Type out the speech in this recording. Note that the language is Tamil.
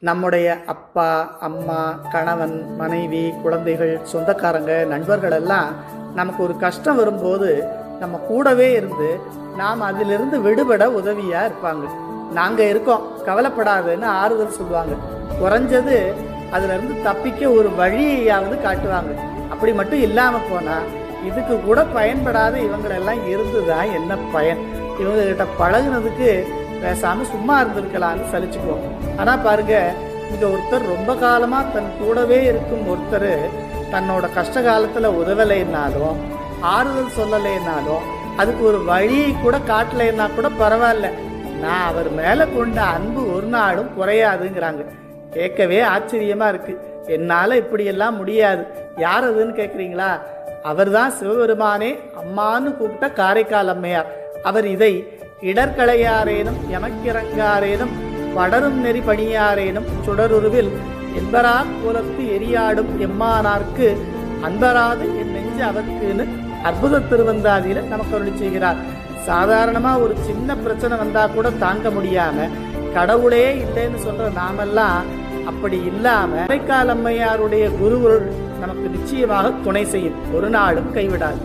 நம்முடைய அப்பா, அம்மா, கணவன், மனைவி, குழந்தைகள், சொந்தக்காரங்க, நண்பர்கள் எல்லாம் நமக்கு ஒரு கஷ்டம் வரும்போது நம்ம கூடவே இருந்து நாம் அதிலிருந்து விடுபட உதவியாக இருப்பாங்க. நாங்கள் இருக்கோம், கவலைப்படாதுன்னு ஆறுதல் சொல்லுவாங்க. குறைஞ்சது அதிலிருந்து தப்பிக்க ஒரு வழியாவது காட்டுவாங்க. அப்படி மட்டும் இல்லாமல் போனால் இதுக்கு கூட பயன்படாத இவங்களெல்லாம் இருந்துதான் என்ன பயன்? இவங்க கிட்ட பழகுனதுக்கு பேசாமல் சும்மா இருந்திருக்கலான்னு சலிச்சுக்குவோம். ஆனால் பாருங்க, இங்கே ஒருத்தர் ரொம்ப காலமாக தன் கூடவே இருக்கும் ஒருத்தர் தன்னோட கஷ்ட காலத்தில் உதவலைன்னாலும் ஆறுதல் சொல்லலைன்னாலும் அதுக்கு ஒரு வழியை கூட காட்டலைன்னா கூட பரவாயில்ல, நான் அவர் மேலே கொண்ட அன்பு ஒரு நாளும் குறையாதுங்கிறாங்க. கேட்கவே ஆச்சரியமாக இருக்குது. என்னால் இப்படியெல்லாம் முடியாது. யார் அதுன்னு கேட்குறீங்களா? அவர் தான் சிவபெருமானே அம்மான்னு கூப்பிட்ட காரைக்கால் அம்மையார். அவர் இதை இடர்களையாரேனும் எமக்கிறங்காரேனும் படரும் நெறி பணியாரேனும் சுடருருவில் என்பரார் குலத்து எரியாடும் எம்மானார்க்கு அன்பராது என் நெஞ்சு அவருக்குன்னு அற்புத திருவந்தாதியில நமக்கு அருளி செய்கிறார். சாதாரணமா ஒரு சின்ன பிரச்சனை வந்தா கூட தாங்க முடியாம கடவுளே இல்லைன்னு சொல்ற நாமெல்லாம் அப்படி இல்லாம காரைக்கால் அம்மையாருடைய குருவுருள் நமக்கு நிச்சயமாக துணை செய்யும், ஒரு நாளும் கைவிடாது.